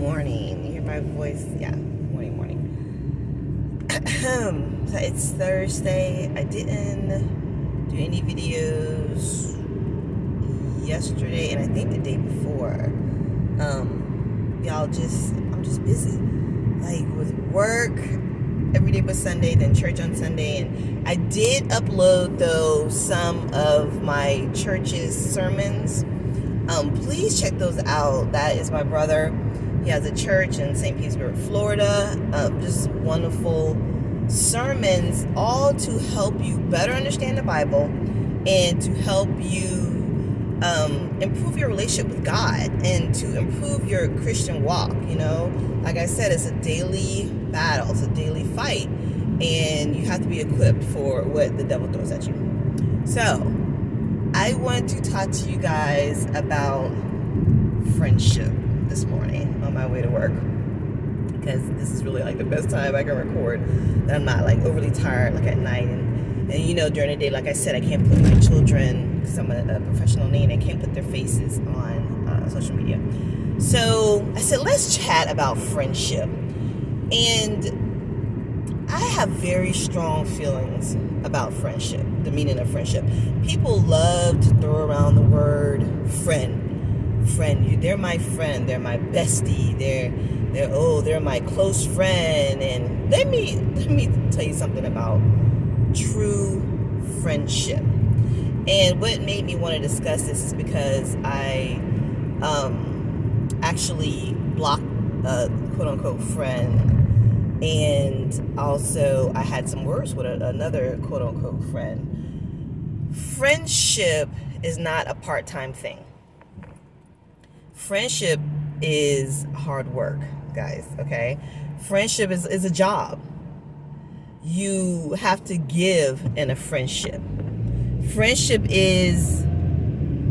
morning. You hear my voice? Yeah, morning. So it's Thursday. I didn't do any videos yesterday and I think the day before. I'm just busy. Like with work every day but Sunday, then church on Sunday. And I did upload though some of my church's sermons. Please check those out. That is my brother. He has a church in St. Petersburg, Florida. Just wonderful sermons, all to help you better understand the Bible and to help you improve your relationship with God and to improve your Christian walk. You know, like I said, it's a daily battle, it's a daily fight, and you have to be equipped for what the devil throws at you. So I want to talk to you guys about friendship this morning on my way to work, because this is really like the best time I can record that I'm not like overly tired like at night. And you know, during the day, like I said, I can't put my children, because I'm a professional nanny, I can't put their faces on social media. So I said, let's chat about friendship. And I have very strong feelings about friendship, the meaning of friendship. People love to throw around the word friend. They're my friend, they're my bestie, they're my close friend. And let me tell you something about true friendship. And what made me want to discuss this is because I actually blocked a quote-unquote friend. And also I had some words with another quote-unquote friend. Friendship is not a part-time thing. Friendship is hard work, guys, okay? Friendship is a job. You have to give in a friendship. Friendship is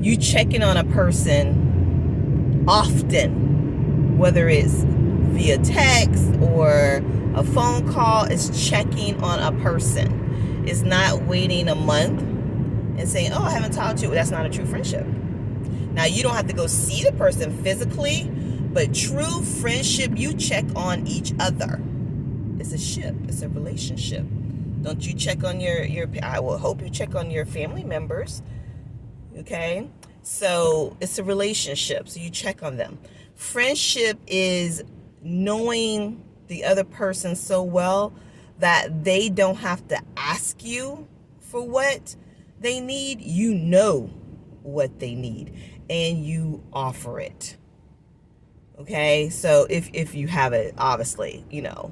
you checking on a person often, whether it's via text or a phone call. Is checking on a person. It's not waiting a month and saying, oh, I haven't talked to you. That's not a true friendship. Now, you don't have to go see the person physically, but true friendship, you check on each other. It's a ship. It's a relationship. Don't you check on your I will hope you check on your family members, okay? So it's a relationship, so you check on them. Friendship is knowing the other person so well that they don't have to ask you for what they need. You know what they need and you offer it. Okay, so if you have it, obviously, you know,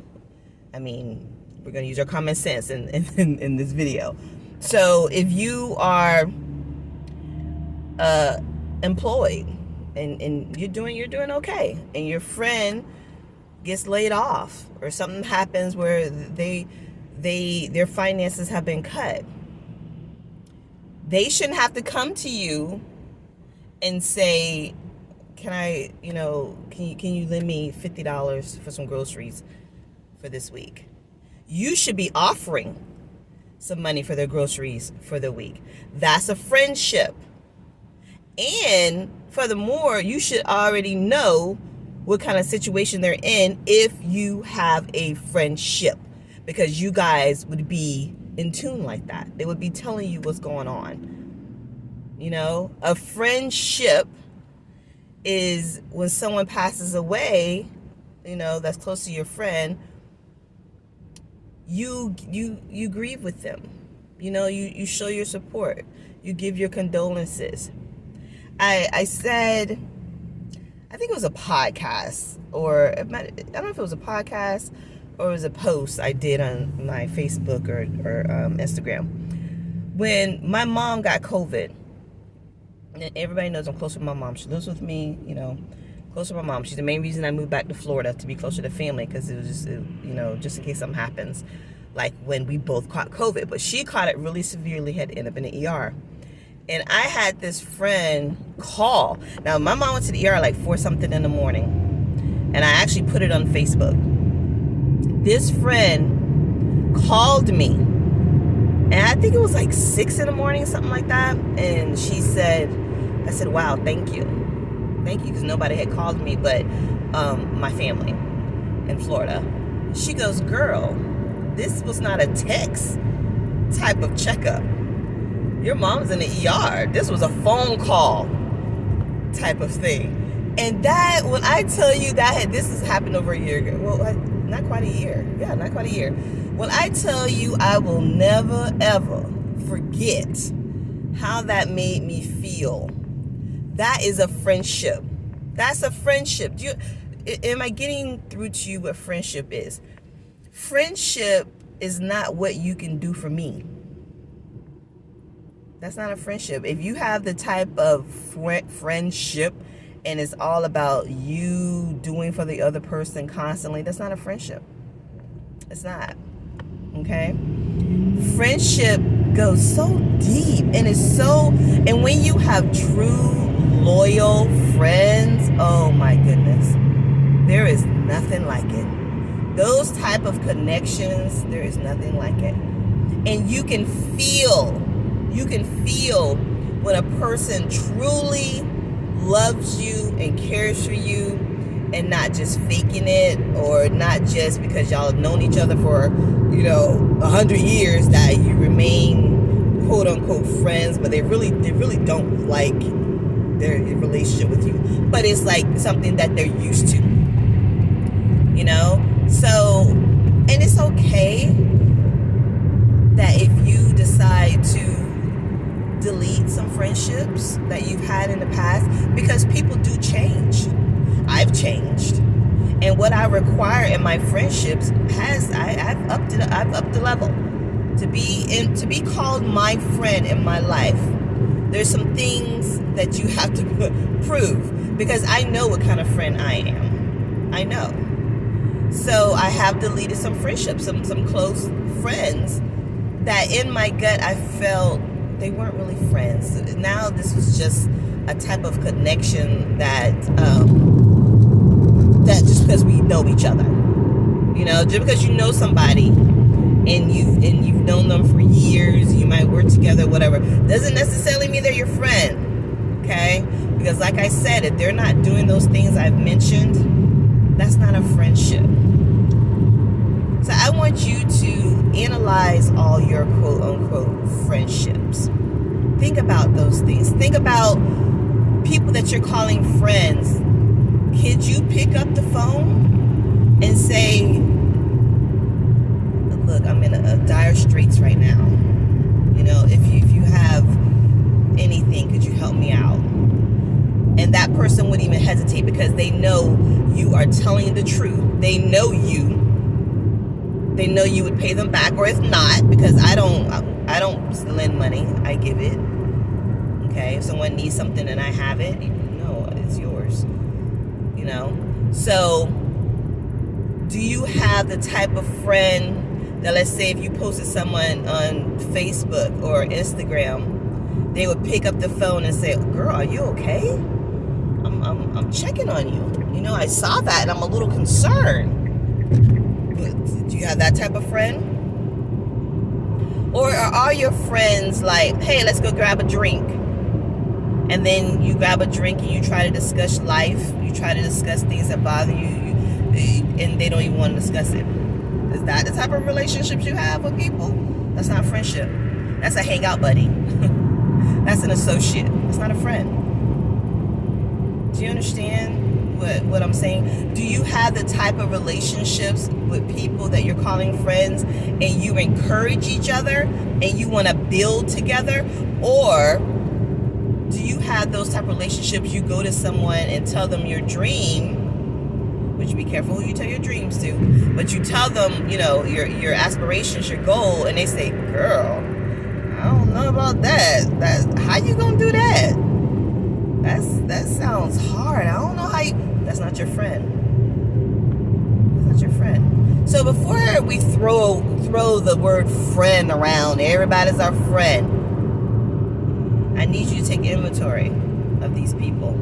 I mean, we're going to use our common sense in this video. So if you are employed and you're doing okay, and your friend gets laid off or something happens where their finances have been cut, they shouldn't have to come to you and say, can you lend me $50 for some groceries for this week? You should be offering some money for their groceries for the week. That's a friendship. And furthermore, you should already know what kind of situation they're in if you have a friendship, because you guys would be in tune like that. They would be telling you what's going on. You know, a friendship is when someone passes away, you know, that's close to your friend, you grieve with them. You know, you show your support. You give your condolences. I said, I think it was a podcast, or I don't know if it was a podcast or it was a post I did on my Facebook or Instagram. When my mom got COVID, and everybody knows I'm close with my mom. She lives with me, you know, close to my mom. She's the main reason I moved back to Florida, to be closer to family, because it was just, you know, just in case something happens, like when we both caught COVID. But she caught it really severely, had to end up in the ER. And I had this friend call. Now, my mom went to the ER like 4-something in the morning, and I actually put it on Facebook. This friend called me, and I think it was like 6 in the morning, something like that. And she said, I said, wow, thank you. thank you, because nobody had called me but my family in Florida. She goes, girl, this was not a text type of checkup. Your mom's in the ER. This was a phone call type of thing. And that, when I tell you that this has happened over a year ago, well, not quite a year. Yeah, not quite a year. When I tell you, I will never, ever forget how that made me feel. That is a friendship. That's a friendship. Am I getting through to you what friendship is? Friendship is not what you can do for me. That's not a friendship. If you have the type of friendship and it's all about you doing for the other person constantly, that's not a friendship. It's not. Okay? Friendship goes so deep, and when you have true, loyal friends, oh my goodness, there is nothing like it. Those type of connections, there is nothing like it. And you can feel when a person truly loves you and cares for you, and not just faking it, or not just because y'all have known each other for 100 years that you remain quote unquote friends, but they really don't like their relationship with you, but it's like something that they're used to, so, and it's okay that if you decide to delete some friendships that you've had in the past, because people do change. I've changed, and what I require in my friendships I've upped the level to be called my friend in my life. There's some things that you have to prove, because I know what kind of friend I am. I know. So I have deleted some friendships, some close friends that in my gut I felt they weren't really friends. Now this was just a type of connection that just because we know each other, just because you know somebody and you've known them for years, you might work together, whatever, doesn't necessarily mean they're your friend. Okay? Because like I said, if they're not doing those things I've mentioned, that's not a friendship. So I want you to analyze all your quote unquote friendships. Think about those things. Think about people that you're calling friends. Could you pick up the phone and say, look, I'm in a dire straits right now. If you have anything, could you help me out? And that person wouldn't even hesitate, because they know you are telling the truth. They know you. They know you would pay them back, or if not, because I don't lend money, I give it. Okay, if someone needs something and I have it, no, it's yours. So do you have the type of friend that, let's say if you posted someone on Facebook or Instagram, they would pick up the phone and say, girl, are you okay? I'm checking on you. I saw that and I'm a little concerned. Do you have that type of friend? Or are all your friends like, hey, let's go grab a drink? And then you grab a drink and you try to discuss life. You try to discuss things that bother you, and they don't even want to discuss it. Is that the type of relationships you have with people? That's not friendship. That's a hangout buddy. That's an associate. That's not a friend. Do you understand what I'm saying? Do you have the type of relationships with people that you're calling friends, and you encourage each other and you want to build together? Or do you have those type of relationships, you go to someone and tell them your dream, which be careful who you tell your dreams to, but you tell them, your aspirations, your goal, and they say, girl, I don't know about that. How you gonna do that? That sounds hard. I don't know how you... That's not your friend. That's not your friend. So before we throw the word friend around, everybody's our friend, I need you to take inventory of these people.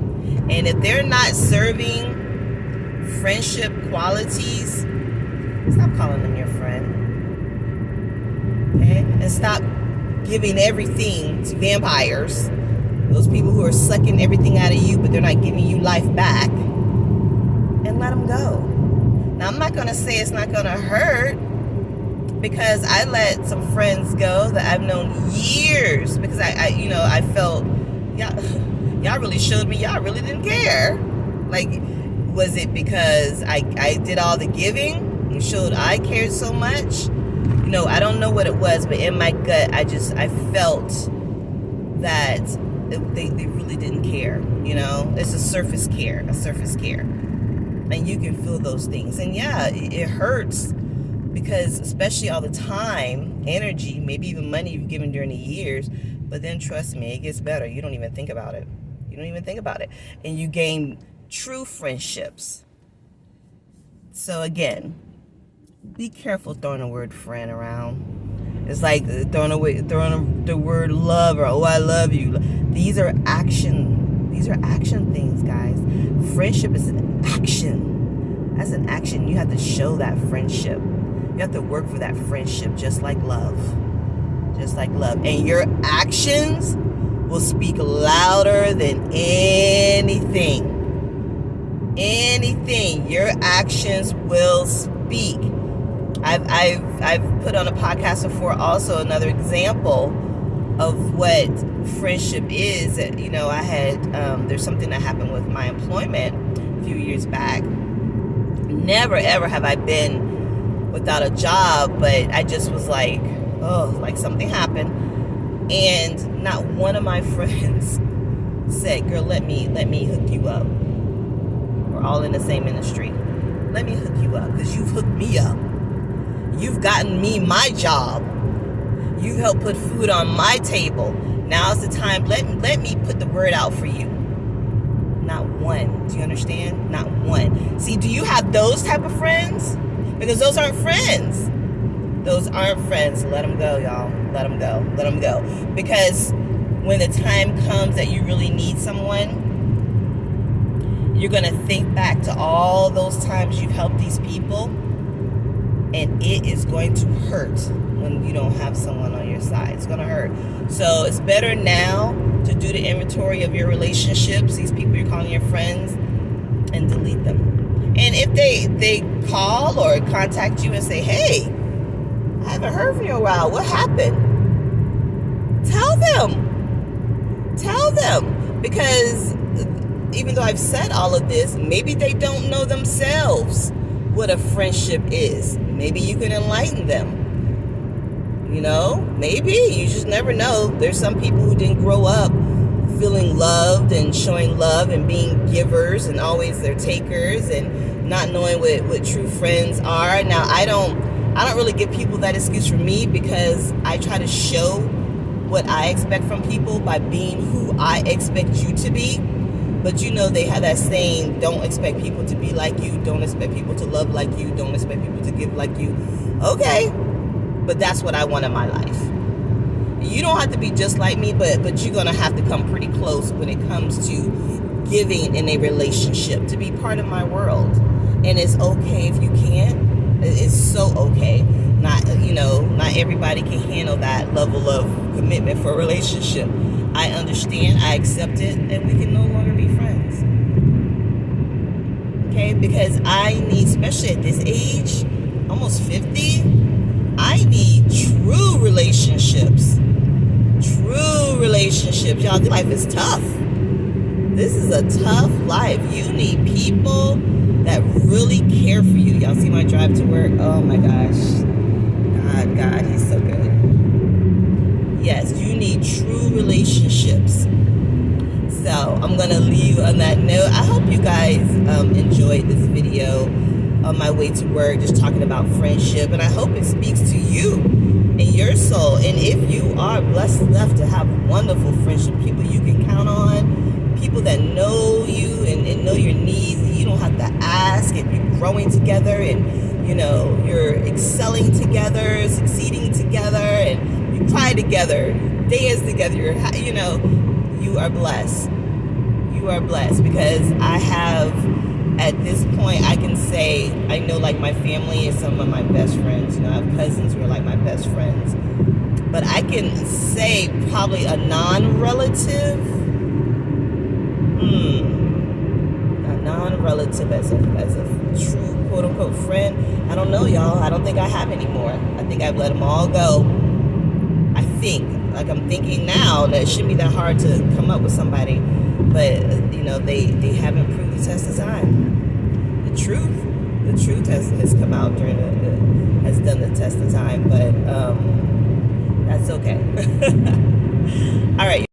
And if they're not serving friendship qualities, stop calling them your friend. Okay? And stop giving everything to vampires those people who are sucking everything out of you, but they're not giving you life back, and let them go. Now, I'm not going to say it's not going to hurt, because I let some friends go that I've known years, because I felt, y'all really showed me y'all really didn't care. Like, was it because I did all the giving and showed I cared so much? I don't know what it was, but in my gut, I felt that they really didn't care. It's a surface care. And you can feel those things. And yeah, it hurts, because especially all the time, energy, maybe even money you've given during the years, but then trust me, it gets better. You don't even think about it. And you gain true friendships. So again, be careful throwing the word friend around. It's like throwing the word love, or I love you. These are action things, guys. Friendship is an action. That's an action. You have to show that friendship. You have to work for that friendship, just like love. And your actions will speak louder than anything. Your actions will speak. I've put on a podcast before also another example of what friendship is. I had there's something that happened with my employment a few years back. Never ever have I been without a job, but I just was like, like something happened, and not one of my friends said, "Girl, let me hook you up. We're all in the same industry. Let me hook you up, because you've hooked me up. You've gotten me my job. You helped put food on my table. Now's the time. Let me put the word out for you." Not one. Do you understand? Not one. See, do you have those type of friends? Because those aren't friends. Those aren't friends. Let them go, y'all. Let them go. Because when the time comes that you really need someone, you're going to think back to all those times you've helped these people, and it is going to hurt when you don't have someone on your side. It's going to hurt. So it's better now to do the inventory of your relationships, these people you're calling your friends, and delete them. And if they call or contact you and say, "Hey, I haven't heard from you in a while. What happened?" Tell them. Because even though I've said all of this, maybe they don't know themselves what a friendship is. Maybe you can enlighten them. Maybe. You just never know. There's some people who didn't grow up feeling loved and showing love and being givers, and always they're takers, and not knowing what true friends are. Now, I don't really give people that excuse for me, because I try to show what I expect from people by being who I expect you to be. But they have that saying, don't expect people to be like you, don't expect people to love like you, don't expect people to give like you. Okay, but that's what I want in my life. You don't have to be just like me, but you're going to have to come pretty close when it comes to giving in a relationship, to be part of my world. And it's okay if you can't. It's so okay. Not everybody can handle that level of commitment for a relationship. I understand, I accept it, and we can no longer be friends. Okay? Because I need, especially at this age, almost 50, I need true relationships. Y'all, life is tough. This is a tough life. You need people that really care for you. Y'all see my drive to work? Oh my gosh. God, he's so good. Yes, you need true relationships. So I'm going to leave on that note. I hope you guys enjoyed this video on my way to work, just talking about friendship. And I hope it speaks to you and your soul. And if you are blessed enough to have wonderful friendship, people you can count on, people that know you and know your needs, and you don't have to ask, and you're growing together, and you're excelling together, succeeding together, and you cry together, dance together, you are blessed. You are blessed, because I have, at this point, I can say, I know like my family is some of my best friends. I have cousins who are like my best friends. But I can say probably a non-relative relative, as a true quote unquote friend. I don't know, y'all. I don't think I have anymore. I think I've let them all go. I think, like I'm thinking now, that it shouldn't be that hard to come up with somebody, but they haven't proved the test of time. The truth has come out has done the test of time, but that's okay. All right,